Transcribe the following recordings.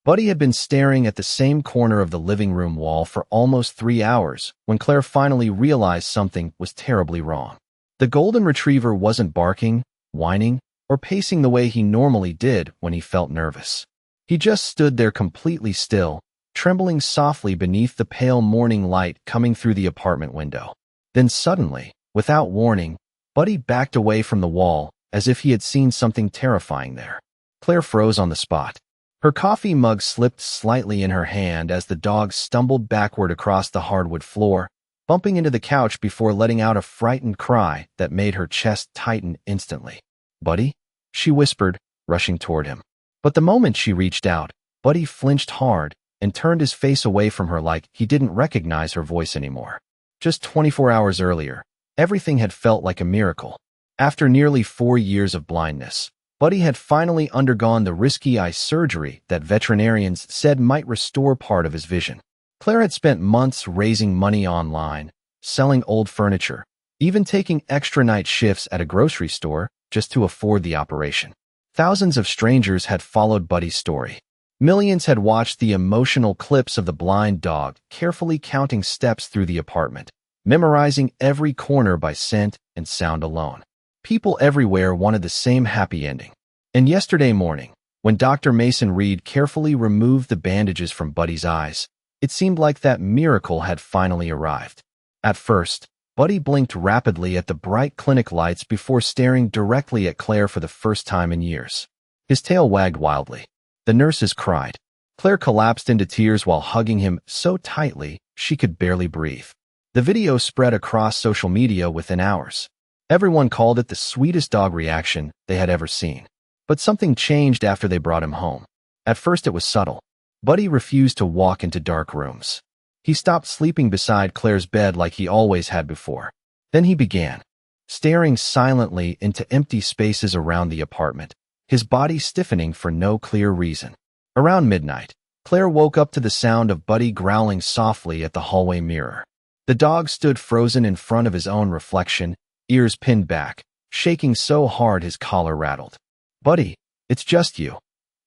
Buddy had been staring at the same corner of the living room wall for almost 3 hours when Claire finally realized something was terribly wrong. The golden retriever wasn't barking, whining, or pacing the way he normally did when he felt nervous. He just stood there completely still, trembling softly beneath the pale morning light coming through the apartment window. Then suddenly, without warning, Buddy backed away from the wall as if he had seen something terrifying there. Claire froze on the spot. Her coffee mug slipped slightly in her hand as the dog stumbled backward across the hardwood floor, bumping into the couch before letting out a frightened cry that made her chest tighten instantly. "Buddy?" she whispered, rushing toward him. But the moment she reached out, Buddy flinched hard and turned his face away from her like he didn't recognize her voice anymore. Just 24 hours earlier, everything had felt like a miracle. After nearly 4 years of blindness, Buddy had finally undergone the risky eye surgery that veterinarians said might restore part of his vision. Claire had spent months raising money online, selling old furniture, even taking extra night shifts at a grocery store just to afford the operation. Thousands of strangers had followed Buddy's story. Millions had watched the emotional clips of the blind dog carefully counting steps through the apartment, memorizing every corner by scent and sound alone. People everywhere wanted the same happy ending. And yesterday morning, when Dr. Mason Reed carefully removed the bandages from Buddy's eyes, it seemed like that miracle had finally arrived. At first, Buddy blinked rapidly at the bright clinic lights before staring directly at Claire for the first time in years. His tail wagged wildly. The nurses cried. Claire collapsed into tears while hugging him so tightly she could barely breathe. The video spread across social media within hours. Everyone called it the sweetest dog reaction they had ever seen. But something changed after they brought him home. At first it was subtle. Buddy refused to walk into dark rooms. He stopped sleeping beside Claire's bed like he always had before. Then he began, staring silently into empty spaces around the apartment, his body stiffening for no clear reason. Around midnight, Claire woke up to the sound of Buddy growling softly at the hallway mirror. The dog stood frozen in front of his own reflection, ears pinned back, shaking so hard his collar rattled. "Buddy, it's just you,"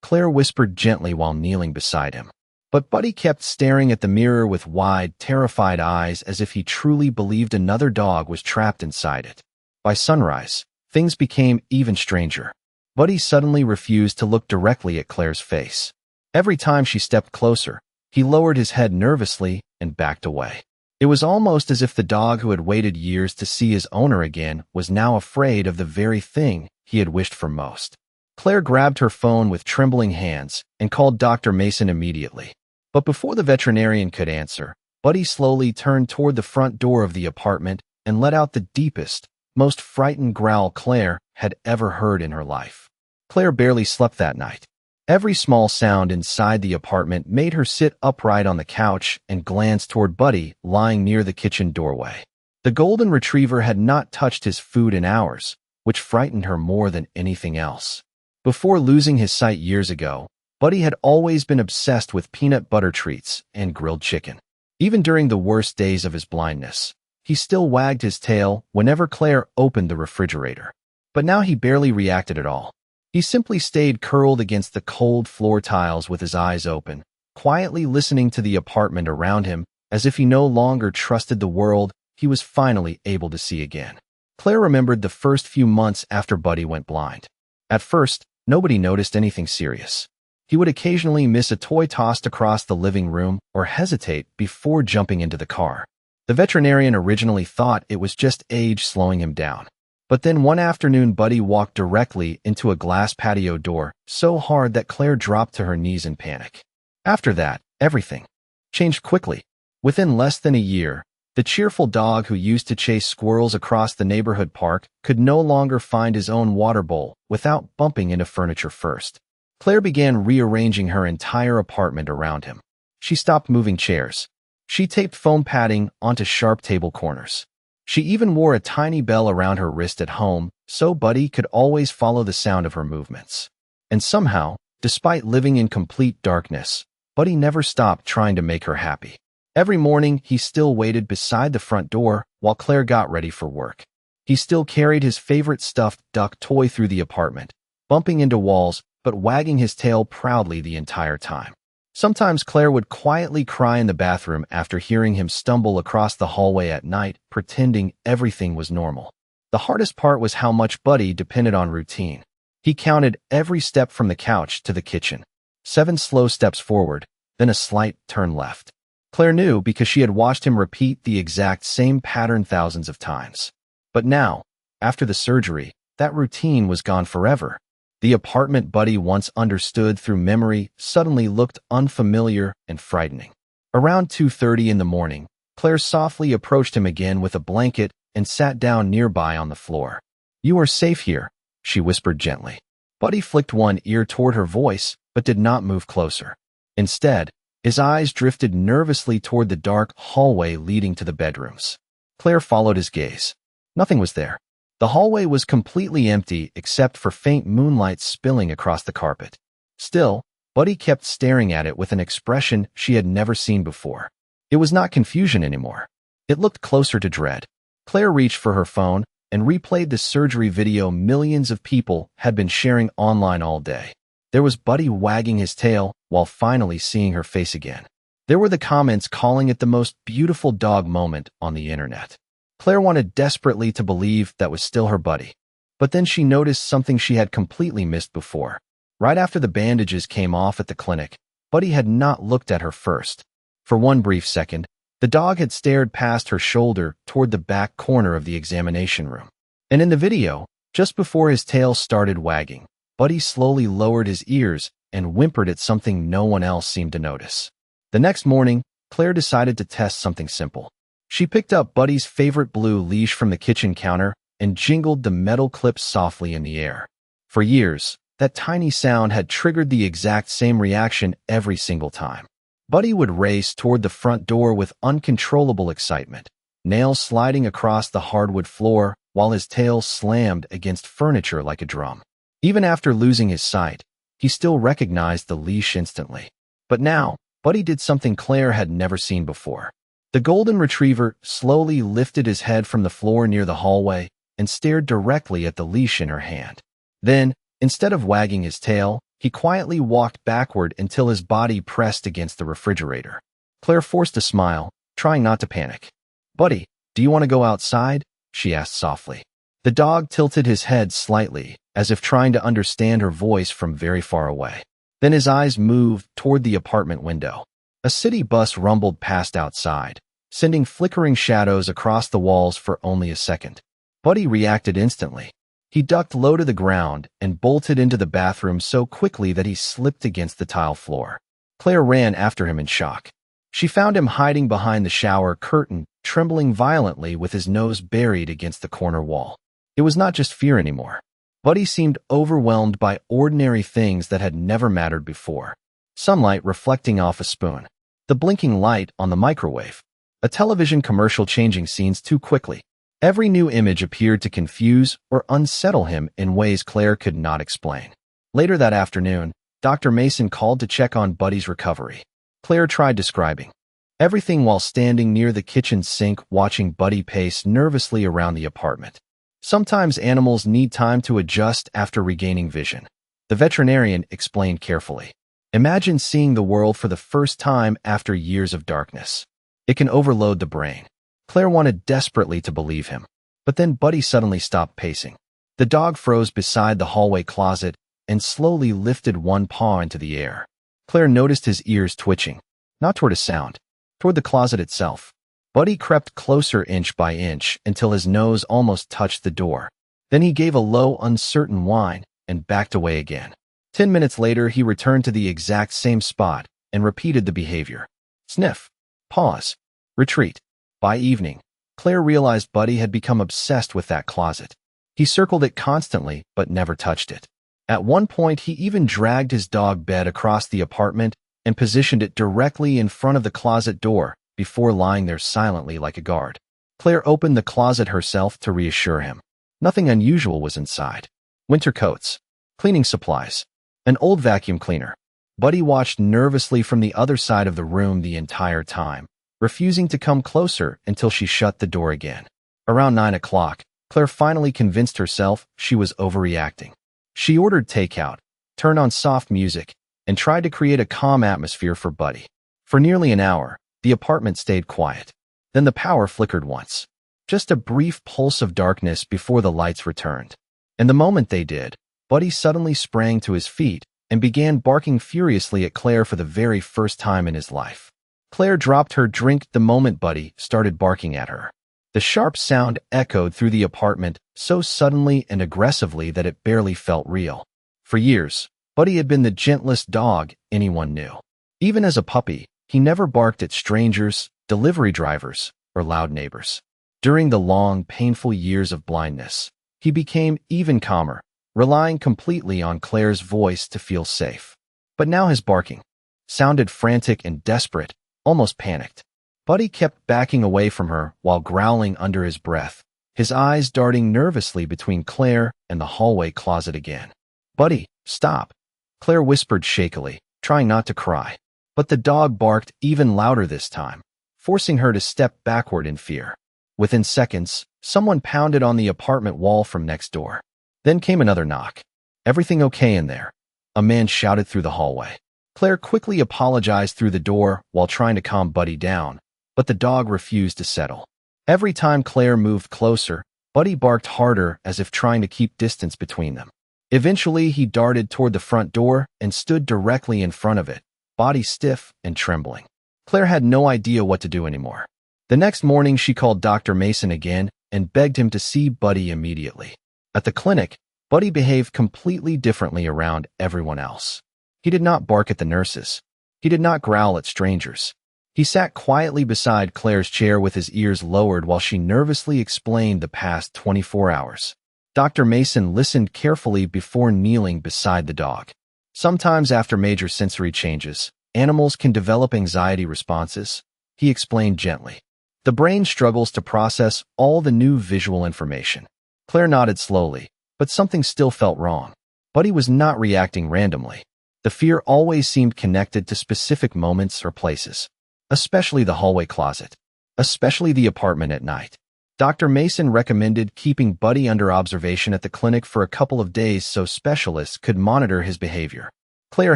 Claire whispered gently while kneeling beside him. But Buddy kept staring at the mirror with wide, terrified eyes as if he truly believed another dog was trapped inside it. By sunrise, things became even stranger. Buddy suddenly refused to look directly at Claire's face. Every time she stepped closer, he lowered his head nervously and backed away. It was almost as if the dog who had waited years to see his owner again was now afraid of the very thing he had wished for most. Claire grabbed her phone with trembling hands and called Dr. Mason immediately. But before the veterinarian could answer, Buddy slowly turned toward the front door of the apartment and let out the deepest, most frightened growl Claire had ever heard in her life. Claire barely slept that night. Every small sound inside the apartment made her sit upright on the couch and glance toward Buddy lying near the kitchen doorway. The golden retriever had not touched his food in hours, which frightened her more than anything else. Before losing his sight years ago, Buddy had always been obsessed with peanut butter treats and grilled chicken. Even during the worst days of his blindness, he still wagged his tail whenever Claire opened the refrigerator. But now he barely reacted at all. He simply stayed curled against the cold floor tiles with his eyes open, quietly listening to the apartment around him as if he no longer trusted the world he was finally able to see again. Claire remembered the first few months after Buddy went blind. At first, nobody noticed anything serious. He would occasionally miss a toy tossed across the living room or hesitate before jumping into the car. The veterinarian originally thought it was just age slowing him down. But then one afternoon, Buddy walked directly into a glass patio door so hard that Claire dropped to her knees in panic. After that, everything changed quickly. Within less than a year, the cheerful dog who used to chase squirrels across the neighborhood park could no longer find his own water bowl without bumping into furniture first. Claire began rearranging her entire apartment around him. She stopped moving chairs. She taped foam padding onto sharp table corners. She even wore a tiny bell around her wrist at home so Buddy could always follow the sound of her movements. And somehow, despite living in complete darkness, Buddy never stopped trying to make her happy. Every morning, he still waited beside the front door while Claire got ready for work. He still carried his favorite stuffed duck toy through the apartment, bumping into walls but wagging his tail proudly the entire time. Sometimes Claire would quietly cry in the bathroom after hearing him stumble across the hallway at night, pretending everything was normal. The hardest part was how much Buddy depended on routine. He counted every step from the couch to the kitchen. 7 slow steps forward, then a slight turn left. Claire knew because she had watched him repeat the exact same pattern thousands of times. But now, after the surgery, that routine was gone forever. The apartment Buddy once understood through memory suddenly looked unfamiliar and frightening. Around 2:30 in the morning, Claire softly approached him again with a blanket and sat down nearby on the floor. "You are safe here," she whispered gently. Buddy flicked one ear toward her voice, but did not move closer. Instead, his eyes drifted nervously toward the dark hallway leading to the bedrooms. Claire followed his gaze. Nothing was there. The hallway was completely empty except for faint moonlight spilling across the carpet. Still, Buddy kept staring at it with an expression she had never seen before. It was not confusion anymore. It looked closer to dread. Claire reached for her phone and replayed the surgery video millions of people had been sharing online all day. There was Buddy wagging his tail while finally seeing her face again. There were the comments calling it the most beautiful dog moment on the internet. Claire wanted desperately to believe that was still her Buddy. But then she noticed something she had completely missed before. Right after the bandages came off at the clinic, Buddy had not looked at her first. For one brief second, the dog had stared past her shoulder toward the back corner of the examination room. And in the video, just before his tail started wagging, Buddy slowly lowered his ears and whimpered at something no one else seemed to notice. The next morning, Claire decided to test something simple. She picked up Buddy's favorite blue leash from the kitchen counter and jingled the metal clips softly in the air. For years, that tiny sound had triggered the exact same reaction every single time. Buddy would race toward the front door with uncontrollable excitement, nails sliding across the hardwood floor while his tail slammed against furniture like a drum. Even after losing his sight, he still recognized the leash instantly. But now, Buddy did something Claire had never seen before. The golden retriever slowly lifted his head from the floor near the hallway and stared directly at the leash in her hand. Then, instead of wagging his tail, he quietly walked backward until his body pressed against the refrigerator. Claire forced a smile, trying not to panic. "Buddy, do you want to go outside?" she asked softly. The dog tilted his head slightly, as if trying to understand her voice from very far away. Then his eyes moved toward the apartment window. A city bus rumbled past outside, sending flickering shadows across the walls for only a second. Buddy reacted instantly. He ducked low to the ground and bolted into the bathroom so quickly that he slipped against the tile floor. Claire ran after him in shock. She found him hiding behind the shower curtain, trembling violently with his nose buried against the corner wall. It was not just fear anymore. Buddy seemed overwhelmed by ordinary things that had never mattered before. Sunlight reflecting off a spoon, the blinking light on the microwave, a television commercial changing scenes too quickly. Every new image appeared to confuse or unsettle him in ways Claire could not explain. Later that afternoon, Dr. Mason called to check on Buddy's recovery. Claire tried describing everything while standing near the kitchen sink watching Buddy pace nervously around the apartment. Sometimes animals need time to adjust after regaining vision, the veterinarian explained carefully. Imagine seeing the world for the first time after years of darkness. It can overload the brain. Claire wanted desperately to believe him, but then Buddy suddenly stopped pacing. The dog froze beside the hallway closet and slowly lifted one paw into the air. Claire noticed his ears twitching, not toward a sound, toward the closet itself. Buddy crept closer inch by inch until his nose almost touched the door. Then he gave a low, uncertain whine and backed away again. 10 minutes later, he returned to the exact same spot and repeated the behavior. Sniff, pause, retreat. By evening, Claire realized Buddy had become obsessed with that closet. He circled it constantly, but never touched it. At one point, he even dragged his dog bed across the apartment and positioned it directly in front of the closet door before lying there silently like a guard. Claire opened the closet herself to reassure him. Nothing unusual was inside. Winter coats, cleaning supplies, an old vacuum cleaner. Buddy watched nervously from the other side of the room the entire time, refusing to come closer until she shut the door again. Around 9 o'clock, Claire finally convinced herself she was overreacting. She ordered takeout, turned on soft music, and tried to create a calm atmosphere for Buddy. For nearly an hour, the apartment stayed quiet. Then the power flickered once. Just a brief pulse of darkness before the lights returned. And the moment they did, Buddy suddenly sprang to his feet and began barking furiously at Claire for the very first time in his life. Claire dropped her drink the moment Buddy started barking at her. The sharp sound echoed through the apartment so suddenly and aggressively that it barely felt real. For years, Buddy had been the gentlest dog anyone knew. Even as a puppy, he never barked at strangers, delivery drivers, or loud neighbors. During the long, painful years of blindness, he became even calmer, relying completely on Claire's voice to feel safe. But now his barking sounded frantic and desperate, almost panicked. Buddy kept backing away from her while growling under his breath, his eyes darting nervously between Claire and the hallway closet again. "Buddy, stop," Claire whispered shakily, trying not to cry. But the dog barked even louder this time, forcing her to step backward in fear. Within seconds, someone pounded on the apartment wall from next door. Then came another knock. "Everything okay in there?" a man shouted through the hallway. Claire quickly apologized through the door while trying to calm Buddy down, but the dog refused to settle. Every time Claire moved closer, Buddy barked harder as if trying to keep distance between them. Eventually, he darted toward the front door and stood directly in front of it, body stiff and trembling. Claire had no idea what to do anymore. The next morning, she called Dr. Mason again and begged him to see Buddy immediately. At the clinic, Buddy behaved completely differently around everyone else. He did not bark at the nurses. He did not growl at strangers. He sat quietly beside Claire's chair with his ears lowered while she nervously explained the past 24 hours. Dr. Mason listened carefully before kneeling beside the dog. Sometimes after major sensory changes, animals can develop anxiety responses, he explained gently. The brain struggles to process all the new visual information. Claire nodded slowly, but something still felt wrong. Buddy was not reacting randomly. The fear always seemed connected to specific moments or places, especially the hallway closet, especially the apartment at night. Dr. Mason recommended keeping Buddy under observation at the clinic for a couple of days so specialists could monitor his behavior. Claire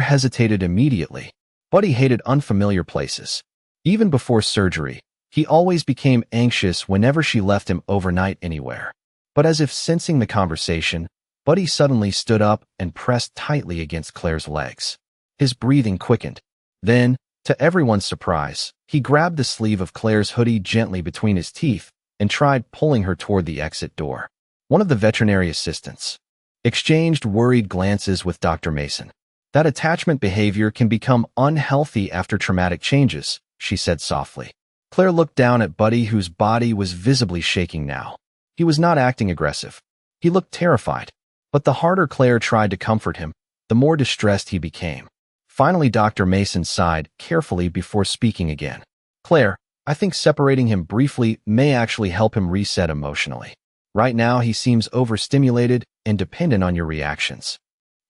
hesitated immediately. Buddy hated unfamiliar places. Even before surgery, he always became anxious whenever she left him overnight anywhere. But as if sensing the conversation, Buddy suddenly stood up and pressed tightly against Claire's legs. His breathing quickened. Then, to everyone's surprise, he grabbed the sleeve of Claire's hoodie gently between his teeth and tried pulling her toward the exit door. One of the veterinary assistants exchanged worried glances with Dr. Mason. "That attachment behavior can become unhealthy after traumatic changes," she said softly. Claire looked down at Buddy, whose body was visibly shaking now. He was not acting aggressive. He looked terrified. But the harder Claire tried to comfort him, the more distressed he became. Finally, Dr. Mason sighed carefully before speaking again. "Claire, I think separating him briefly may actually help him reset emotionally. Right now, he seems overstimulated and dependent on your reactions."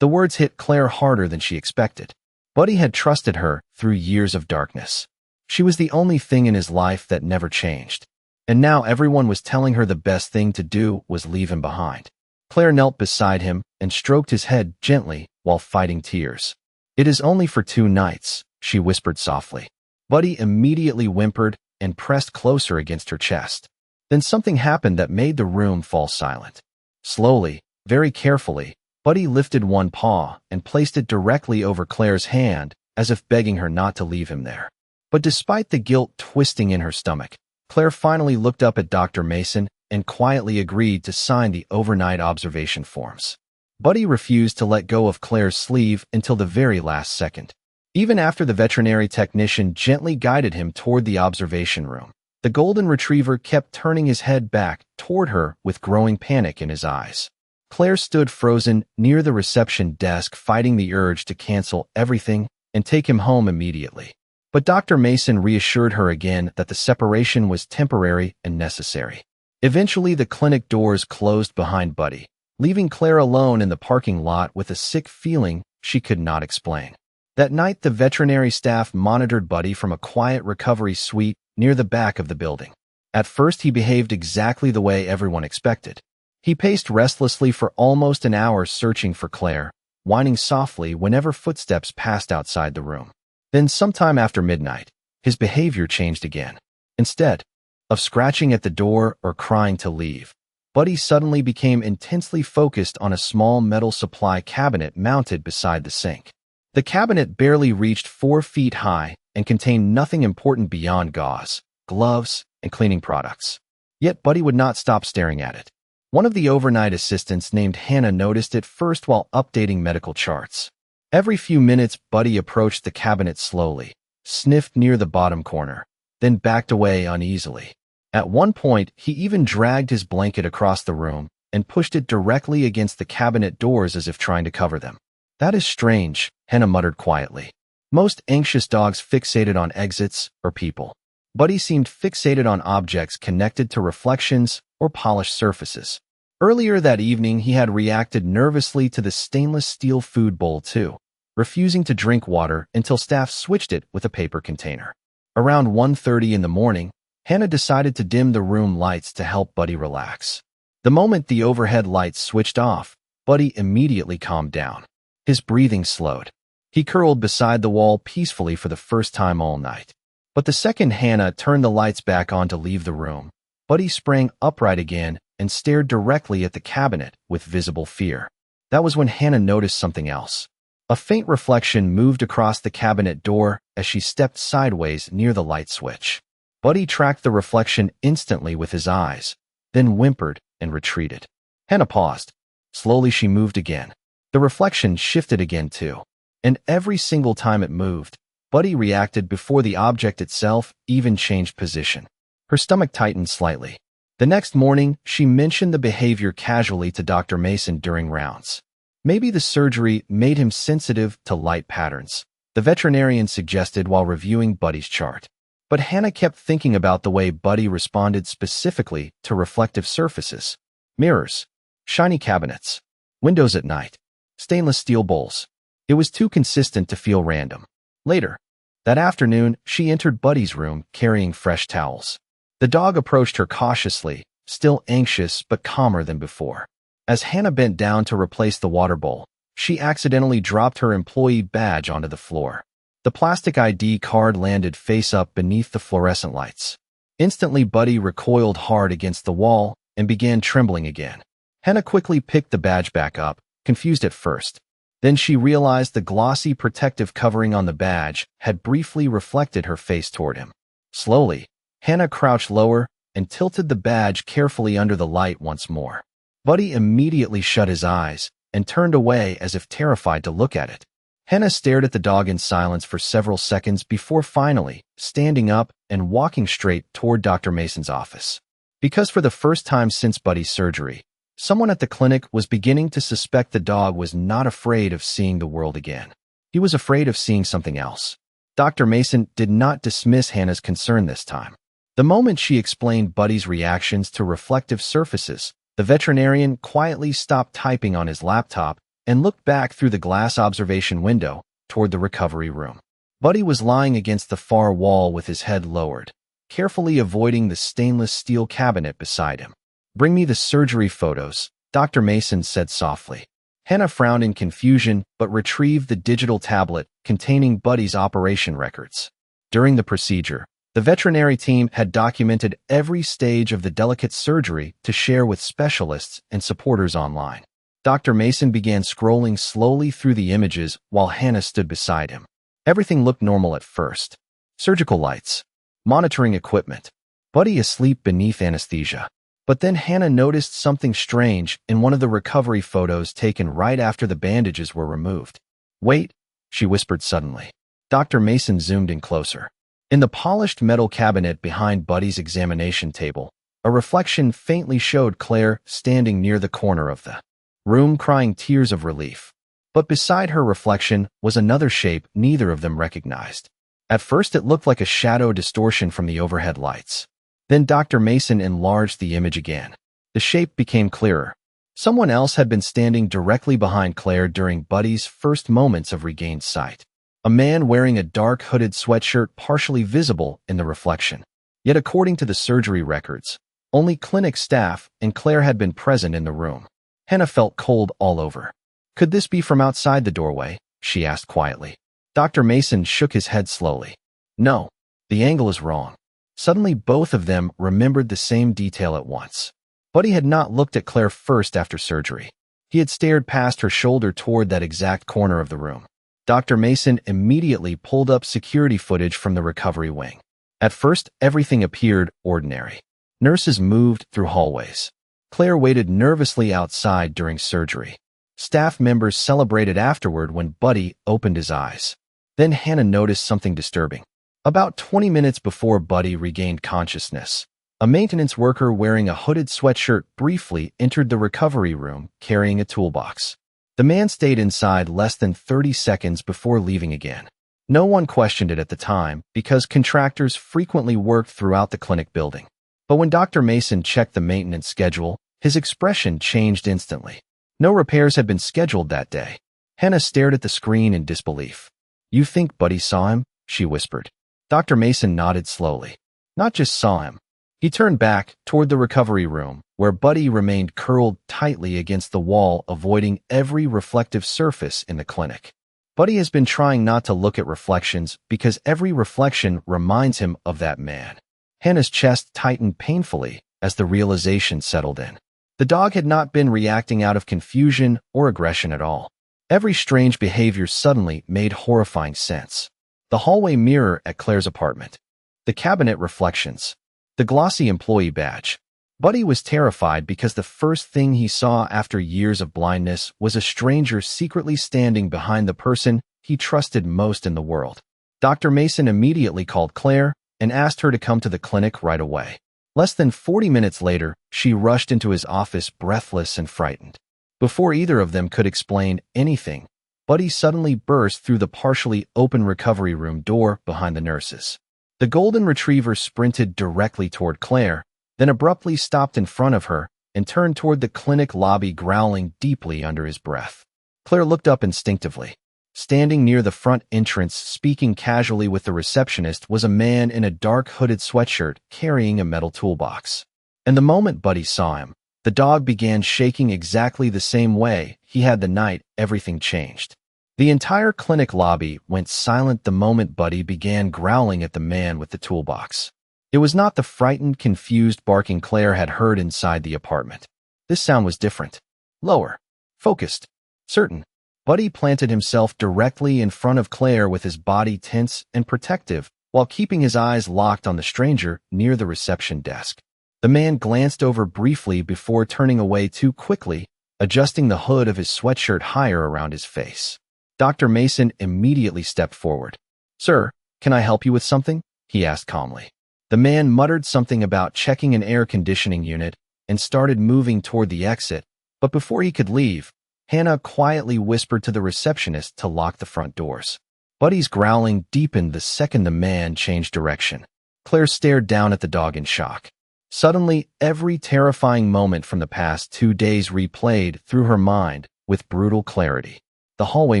The words hit Claire harder than she expected. Buddy had trusted her through years of darkness. She was the only thing in his life that never changed. And now everyone was telling her the best thing to do was leave him behind. Claire knelt beside him and stroked his head gently while fighting tears. "It is only for 2 nights, she whispered softly. Buddy immediately whimpered and pressed closer against her chest. Then something happened that made the room fall silent. Slowly, very carefully, Buddy lifted one paw and placed it directly over Claire's hand, as if begging her not to leave him there. But despite the guilt twisting in her stomach, Claire finally looked up at Dr. Mason and quietly agreed to sign the overnight observation forms. Buddy refused to let go of Claire's sleeve until the very last second. Even after the veterinary technician gently guided him toward the observation room, the golden retriever kept turning his head back toward her with growing panic in his eyes. Claire stood frozen near the reception desk, fighting the urge to cancel everything and take him home immediately. But Dr. Mason reassured her again that the separation was temporary and necessary. Eventually, the clinic doors closed behind Buddy, leaving Claire alone in the parking lot with a sick feeling she could not explain. That night, the veterinary staff monitored Buddy from a quiet recovery suite near the back of the building. At first, he behaved exactly the way everyone expected. He paced restlessly for almost an hour searching for Claire, whining softly whenever footsteps passed outside the room. Then, sometime after midnight, his behavior changed again. Instead of scratching at the door or crying to leave, Buddy suddenly became intensely focused on a small metal supply cabinet mounted beside the sink. The cabinet barely reached 4 feet high and contained nothing important beyond gauze, gloves, and cleaning products. Yet Buddy would not stop staring at it. One of the overnight assistants named Hannah noticed it first while updating medical charts. Every few minutes, Buddy approached the cabinet slowly, sniffed near the bottom corner, then backed away uneasily. At one point, he even dragged his blanket across the room and pushed it directly against the cabinet doors as if trying to cover them. "That is strange," Hannah muttered quietly. Most anxious dogs fixated on exits or people. Buddy seemed fixated on objects connected to reflections or polished surfaces. Earlier that evening, he had reacted nervously to the stainless steel food bowl too, refusing to drink water until staff switched it with a paper container. Around 1:30 in the morning, Hannah decided to dim the room lights to help Buddy relax. The moment the overhead lights switched off, Buddy immediately calmed down. His breathing slowed. He curled beside the wall peacefully for the first time all night. But the second Hannah turned the lights back on to leave the room, Buddy sprang upright again and stared directly at the cabinet with visible fear. That was when Hannah noticed something else. A faint reflection moved across the cabinet door as she stepped sideways near the light switch. Buddy tracked the reflection instantly with his eyes, then whimpered and retreated. Hannah paused. Slowly she moved again. The reflection shifted again too, and every single time it moved, Buddy reacted before the object itself even changed position. Her stomach tightened slightly. The next morning, she mentioned the behavior casually to Dr. Mason during rounds. Maybe the surgery made him sensitive to light patterns, the veterinarian suggested while reviewing Buddy's chart. But Hannah kept thinking about the way Buddy responded specifically to reflective surfaces, mirrors, shiny cabinets, windows at night, stainless steel bowls. It was too consistent to feel random. Later, that afternoon, she entered Buddy's room carrying fresh towels. The dog approached her cautiously, still anxious but calmer than before. As Hannah bent down to replace the water bowl, she accidentally dropped her employee badge onto the floor. The plastic ID card landed face up beneath the fluorescent lights. Instantly, Buddy recoiled hard against the wall and began trembling again. Hannah quickly picked the badge back up, confused at first. Then she realized the glossy protective covering on the badge had briefly reflected her face toward him. Slowly, Hannah crouched lower and tilted the badge carefully under the light once more. Buddy immediately shut his eyes and turned away as if terrified to look at it. Hannah stared at the dog in silence for several seconds before finally standing up and walking straight toward Dr. Mason's office. Because for the first time since Buddy's surgery, someone at the clinic was beginning to suspect the dog was not afraid of seeing the world again. He was afraid of seeing something else. Dr. Mason did not dismiss Hannah's concern this time. The moment she explained Buddy's reactions to reflective surfaces, the veterinarian quietly stopped typing on his laptop and looked back through the glass observation window toward the recovery room. Buddy was lying against the far wall with his head lowered, carefully avoiding the stainless steel cabinet beside him. "Bring me the surgery photos," Dr. Mason said softly. Hannah frowned in confusion but retrieved the digital tablet containing Buddy's operation records. During the procedure, the veterinary team had documented every stage of the delicate surgery to share with specialists and supporters online. Dr. Mason began scrolling slowly through the images while Hannah stood beside him. Everything looked normal at first. Surgical lights, monitoring equipment, Buddy asleep beneath anesthesia. But then Hannah noticed something strange in one of the recovery photos taken right after the bandages were removed. "Wait," she whispered suddenly. Dr. Mason zoomed in closer. In the polished metal cabinet behind Buddy's examination table, a reflection faintly showed Claire standing near the corner of the room crying tears of relief. But beside her reflection was another shape neither of them recognized. At first it looked like a shadow distortion from the overhead lights. Then Dr. Mason enlarged the image again. The shape became clearer. Someone else had been standing directly behind Claire during Buddy's first moments of regained sight. A man wearing a dark hooded sweatshirt partially visible in the reflection. Yet according to the surgery records, only clinic staff and Claire had been present in the room. Hannah felt cold all over. Could this be from outside the doorway? She asked quietly. Dr. Mason shook his head slowly. No, the angle is wrong. Suddenly, both of them remembered the same detail at once. Buddy had not looked at Claire first after surgery. He had stared past her shoulder toward that exact corner of the room. Dr. Mason immediately pulled up security footage from the recovery wing. At first, everything appeared ordinary. Nurses moved through hallways. Claire waited nervously outside during surgery. Staff members celebrated afterward when Buddy opened his eyes. Then Hannah noticed something disturbing. About 20 minutes before Buddy regained consciousness, a maintenance worker wearing a hooded sweatshirt briefly entered the recovery room carrying a toolbox. The man stayed inside less than 30 seconds before leaving again. No one questioned it at the time because contractors frequently worked throughout the clinic building. But when Dr. Mason checked the maintenance schedule, his expression changed instantly. No repairs had been scheduled that day. Hannah stared at the screen in disbelief. You think Buddy saw him? She whispered. Dr. Mason nodded slowly. Not just saw him. He turned back toward the recovery room, where Buddy remained curled tightly against the wall, avoiding every reflective surface in the clinic. Buddy has been trying not to look at reflections because every reflection reminds him of that man. Hannah's chest tightened painfully as the realization settled in. The dog had not been reacting out of confusion or aggression at all. Every strange behavior suddenly made horrifying sense. The hallway mirror at Claire's apartment. The cabinet reflections. The glossy employee badge. Buddy was terrified because the first thing he saw after years of blindness was a stranger secretly standing behind the person he trusted most in the world. Dr. Mason immediately called Claire and asked her to come to the clinic right away. Less than 40 minutes later, she rushed into his office breathless and frightened. Before either of them could explain anything, Buddy suddenly burst through the partially open recovery room door behind the nurses. The golden retriever sprinted directly toward Claire, then abruptly stopped in front of her and turned toward the clinic lobby, growling deeply under his breath. Claire looked up instinctively. Standing near the front entrance, speaking casually with the receptionist, was a man in a dark hooded sweatshirt carrying a metal toolbox. And the moment Buddy saw him, the dog began shaking exactly the same way he had the night everything changed. The entire clinic lobby went silent the moment Buddy began growling at the man with the toolbox. It was not the frightened, confused barking Claire had heard inside the apartment. This sound was different. Lower. Focused. Certain. Buddy planted himself directly in front of Claire with his body tense and protective, while keeping his eyes locked on the stranger near the reception desk. The man glanced over briefly before turning away too quickly, adjusting the hood of his sweatshirt higher around his face. Dr. Mason immediately stepped forward. Sir, can I help you with something? He asked calmly. The man muttered something about checking an air conditioning unit and started moving toward the exit, but before he could leave, Hannah quietly whispered to the receptionist to lock the front doors. Buddy's growling deepened the second the man changed direction. Claire stared down at the dog in shock. Suddenly, every terrifying moment from the past 2 days replayed through her mind with brutal clarity. The hallway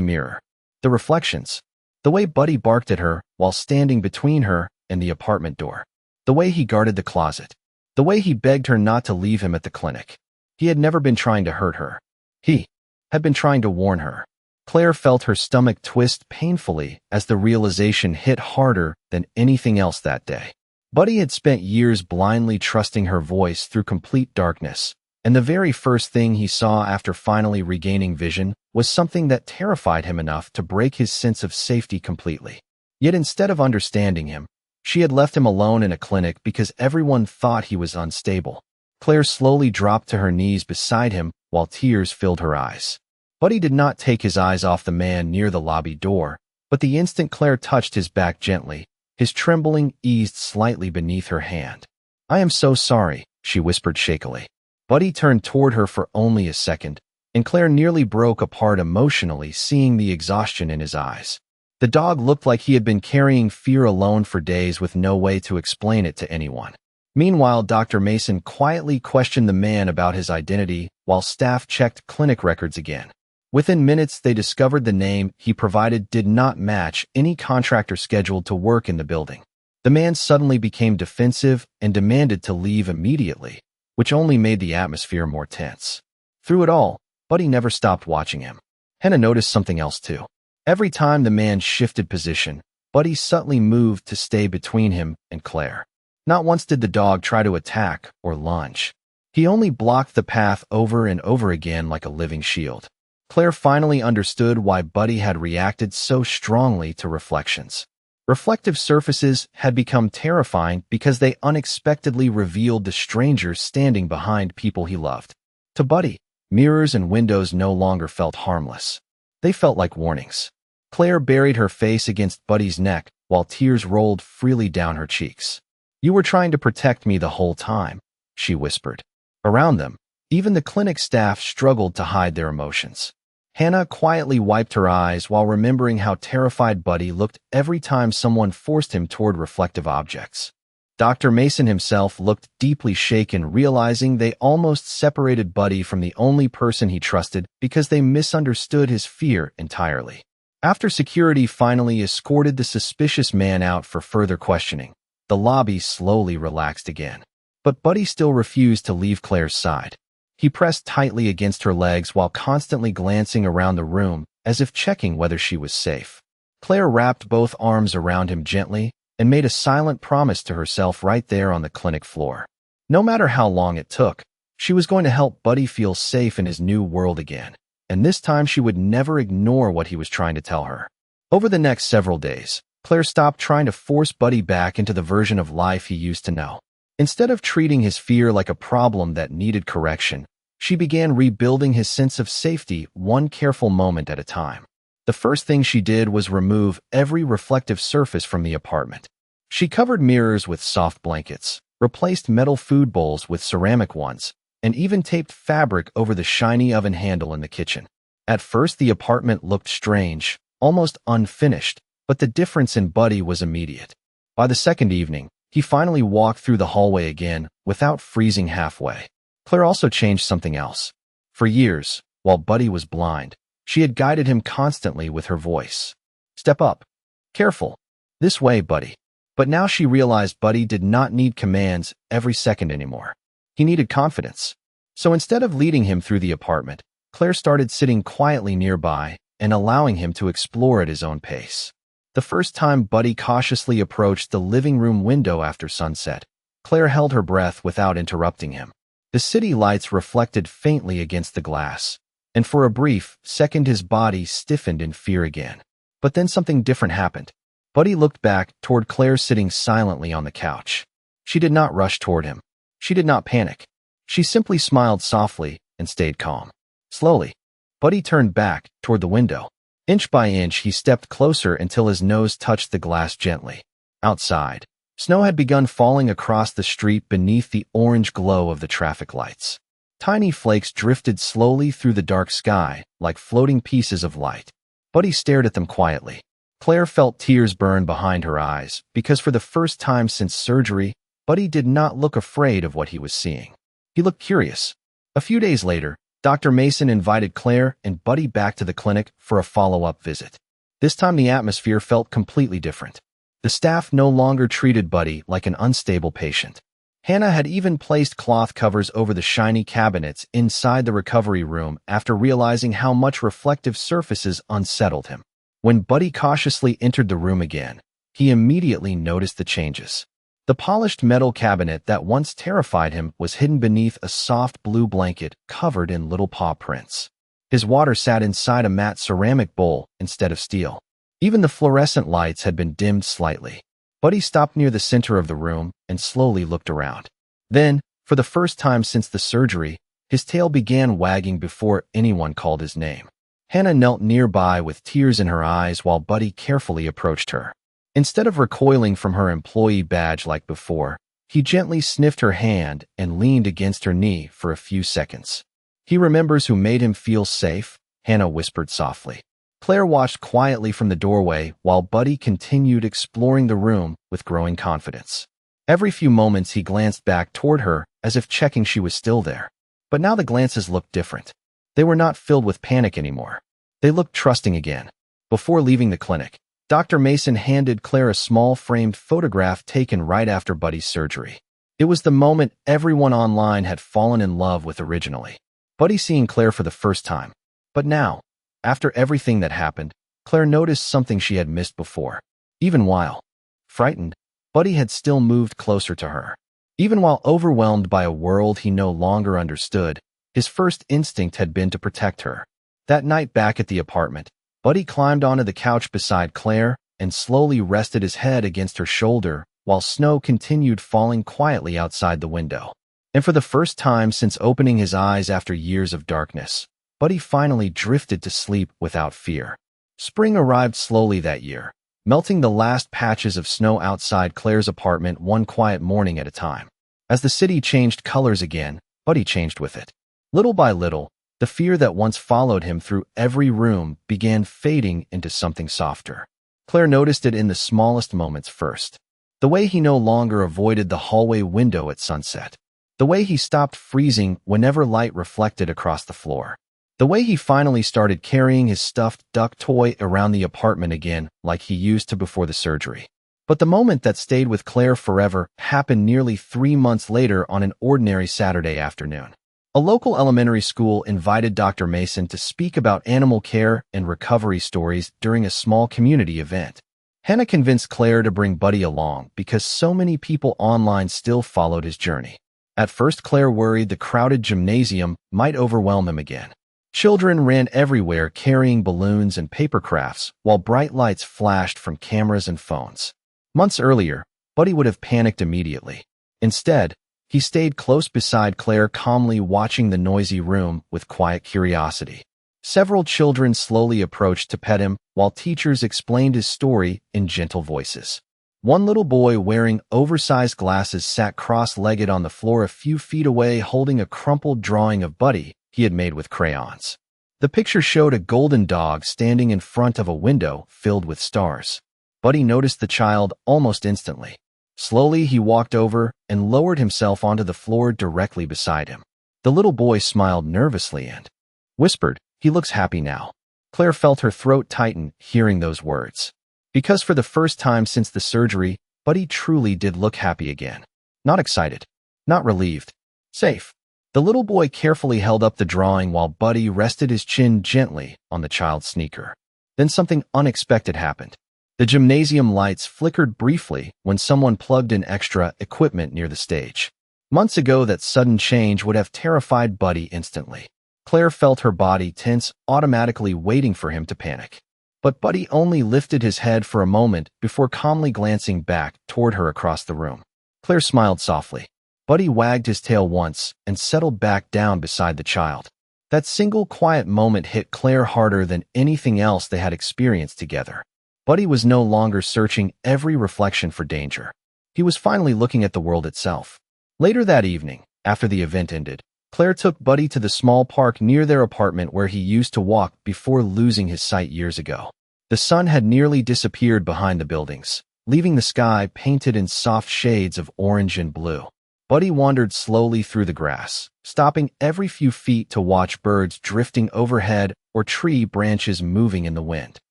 mirror. The reflections. The way Buddy barked at her while standing between her and the apartment door. The way he guarded the closet. The way he begged her not to leave him at the clinic. He had never been trying to hurt her. He had been trying to warn her. Claire felt her stomach twist painfully as the realization hit harder than anything else that day. Buddy had spent years blindly trusting her voice through complete darkness, and the very first thing he saw after finally regaining vision was something that terrified him enough to break his sense of safety completely. Yet instead of understanding him, she had left him alone in a clinic because everyone thought he was unstable. Claire slowly dropped to her knees beside him while tears filled her eyes. Buddy did not take his eyes off the man near the lobby door, but the instant Claire touched his back gently, his trembling eased slightly beneath her hand. I am so sorry, she whispered shakily. Buddy turned toward her for only a second, and Claire nearly broke apart emotionally seeing the exhaustion in his eyes. The dog looked like he had been carrying fear alone for days with no way to explain it to anyone. Meanwhile, Dr. Mason quietly questioned the man about his identity while staff checked clinic records again. Within minutes, they discovered the name he provided did not match any contractor scheduled to work in the building. The man suddenly became defensive and demanded to leave immediately, which only made the atmosphere more tense. Through it all, Buddy never stopped watching him. Hannah noticed something else too. Every time the man shifted position, Buddy subtly moved to stay between him and Claire. Not once did the dog try to attack or lunge. He only blocked the path over and over again like a living shield. Claire finally understood why Buddy had reacted so strongly to reflections. Reflective surfaces had become terrifying because they unexpectedly revealed the strangers standing behind people he loved. To Buddy, mirrors and windows no longer felt harmless. They felt like warnings. Claire buried her face against Buddy's neck while tears rolled freely down her cheeks. "You were trying to protect me the whole time," she whispered. Around them, even the clinic staff struggled to hide their emotions. Hannah quietly wiped her eyes while remembering how terrified Buddy looked every time someone forced him toward reflective objects. Dr. Mason himself looked deeply shaken, realizing they almost separated Buddy from the only person he trusted because they misunderstood his fear entirely. After security finally escorted the suspicious man out for further questioning, the lobby slowly relaxed again. But Buddy still refused to leave Claire's side. He pressed tightly against her legs while constantly glancing around the room as if checking whether she was safe. Claire wrapped both arms around him gently and made a silent promise to herself right there on the clinic floor. No matter how long it took, she was going to help Buddy feel safe in his new world again, and this time she would never ignore what he was trying to tell her. Over the next several days, Claire stopped trying to force Buddy back into the version of life he used to know. Instead of treating his fear like a problem that needed correction, she began rebuilding his sense of safety one careful moment at a time. The first thing she did was remove every reflective surface from the apartment. She covered mirrors with soft blankets, replaced metal food bowls with ceramic ones, and even taped fabric over the shiny oven handle in the kitchen. At first, the apartment looked strange, almost unfinished, but the difference in Buddy was immediate. By the second evening, he finally walked through the hallway again without freezing halfway. Claire also changed something else. For years, while Buddy was blind, she had guided him constantly with her voice. "Step up. Careful. This way, Buddy." But now she realized Buddy did not need commands every second anymore. He needed confidence. So instead of leading him through the apartment, Claire started sitting quietly nearby and allowing him to explore at his own pace. The first time Buddy cautiously approached the living room window after sunset, Claire held her breath without interrupting him. The city lights reflected faintly against the glass, and for a brief second his body stiffened in fear again. But then something different happened. Buddy looked back toward Claire sitting silently on the couch. She did not rush toward him. She did not panic. She simply smiled softly and stayed calm. Slowly, Buddy turned back toward the window. Inch by inch, he stepped closer until his nose touched the glass gently. Outside, snow had begun falling across the street beneath the orange glow of the traffic lights. Tiny flakes drifted slowly through the dark sky like floating pieces of light. Buddy stared at them quietly. Claire felt tears burn behind her eyes because for the first time since surgery, Buddy did not look afraid of what he was seeing. He looked curious. A few days later, Dr. Mason invited Claire and Buddy back to the clinic for a follow-up visit. This time the atmosphere felt completely different. The staff no longer treated Buddy like an unstable patient. Hannah had even placed cloth covers over the shiny cabinets inside the recovery room after realizing how much reflective surfaces unsettled him. When Buddy cautiously entered the room again, he immediately noticed the changes. The polished metal cabinet that once terrified him was hidden beneath a soft blue blanket covered in little paw prints. His water sat inside a matte ceramic bowl instead of steel. Even the fluorescent lights had been dimmed slightly. Buddy stopped near the center of the room and slowly looked around. Then, for the first time since the surgery, his tail began wagging before anyone called his name. Hannah knelt nearby with tears in her eyes while Buddy carefully approached her. Instead of recoiling from her employee badge like before, he gently sniffed her hand and leaned against her knee for a few seconds. "He remembers who made him feel safe," Hannah whispered softly. Claire watched quietly from the doorway while Buddy continued exploring the room with growing confidence. Every few moments he glanced back toward her as if checking she was still there. But now the glances looked different. They were not filled with panic anymore. They looked trusting again. Before leaving the clinic, Dr. Mason handed Claire a small framed photograph taken right after Buddy's surgery. It was the moment everyone online had fallen in love with originally. Buddy seeing Claire for the first time. But now, After everything that happened, Claire noticed something she had missed before. Even while frightened, Buddy had still moved closer to her. Even while overwhelmed by a world he no longer understood, his first instinct had been to protect her. That night back at the apartment, Buddy climbed onto the couch beside Claire and slowly rested his head against her shoulder while snow continued falling quietly outside the window. And for the first time since opening his eyes after years of darkness, Buddy finally drifted to sleep without fear. Spring arrived slowly that year, melting the last patches of snow outside Claire's apartment one quiet morning at a time. As the city changed colors again, Buddy changed with it. Little by little, the fear that once followed him through every room began fading into something softer. Claire noticed it in the smallest moments first. The way he no longer avoided the hallway window at sunset. The way he stopped freezing whenever light reflected across the floor. The way he finally started carrying his stuffed duck toy around the apartment again like he used to before the surgery. But the moment that stayed with Claire forever happened nearly 3 months later on an ordinary Saturday afternoon. A local elementary school invited Dr. Mason to speak about animal care and recovery stories during a small community event. Hannah convinced Claire to bring Buddy along because so many people online still followed his journey. At first, Claire worried the crowded gymnasium might overwhelm him again. Children ran everywhere carrying balloons and paper crafts, while bright lights flashed from cameras and phones. Months earlier, Buddy would have panicked immediately. Instead, he stayed close beside Claire, calmly watching the noisy room with quiet curiosity. Several children slowly approached to pet him, while teachers explained his story in gentle voices. One little boy wearing oversized glasses sat cross-legged on the floor a few feet away, holding a crumpled drawing of Buddy he had made with crayons. The picture showed a golden dog standing in front of a window filled with stars. Buddy noticed the child almost instantly. Slowly, he walked over and lowered himself onto the floor directly beside him. The little boy smiled nervously and whispered, "He looks happy now." Claire felt her throat tighten hearing those words. Because for the first time since the surgery, Buddy truly did look happy again. Not excited. Not relieved. Safe. The little boy carefully held up the drawing while Buddy rested his chin gently on the child's sneaker. Then something unexpected happened. The gymnasium lights flickered briefly when someone plugged in extra equipment near the stage. Months ago, that sudden change would have terrified Buddy instantly. Claire felt her body tense, automatically waiting for him to panic. But Buddy only lifted his head for a moment before calmly glancing back toward her across the room. Claire smiled softly. Buddy wagged his tail once and settled back down beside the child. That single quiet moment hit Claire harder than anything else they had experienced together. Buddy was no longer searching every reflection for danger. He was finally looking at the world itself. Later that evening, after the event ended, Claire took Buddy to the small park near their apartment where he used to walk before losing his sight years ago. The sun had nearly disappeared behind the buildings, leaving the sky painted in soft shades of orange and blue. Buddy wandered slowly through the grass, stopping every few feet to watch birds drifting overhead or tree branches moving in the wind.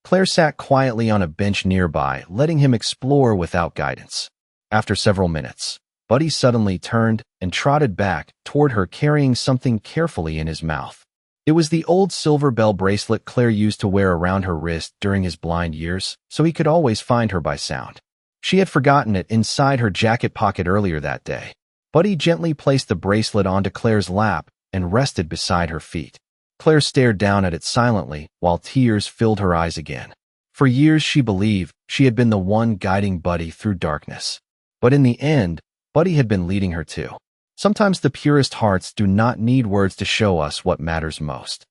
Claire sat quietly on a bench nearby, letting him explore without guidance. After several minutes, Buddy suddenly turned and trotted back toward her, carrying something carefully in his mouth. It was the old silver bell bracelet Claire used to wear around her wrist during his blind years, so he could always find her by sound. She had forgotten it inside her jacket pocket earlier that day. Buddy gently placed the bracelet onto Claire's lap and rested beside her feet. Claire stared down at it silently while tears filled her eyes again. For years she believed she had been the one guiding Buddy through darkness. But in the end, Buddy had been leading her too. Sometimes the purest hearts do not need words to show us what matters most.